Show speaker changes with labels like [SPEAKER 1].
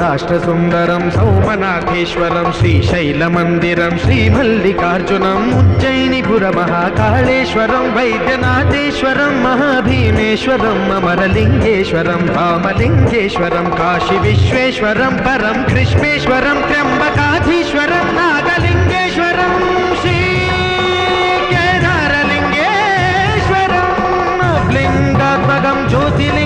[SPEAKER 1] రాష్ట్రసుందరం సౌమనాథేశ్వరం శ్రీశైలమందిరం శ్రీమల్లికార్జునం ఉజ్జయినిపుర మహాకాళేశ్వరం వైద్యనాథేశ్వరం మహాభీమేశ్వరం అమరలింగేశ్వరం రామలింగేశ్వరం కాశీ విశ్వేశ్వరం పరం కృష్ణేశ్వరం త్ర్యంబకాధీశ్వరం నాగలింగేశ్వరం శ్రీ కేదారలింగేశ్వరం లింగాత్మకం జ్యోతిలింగం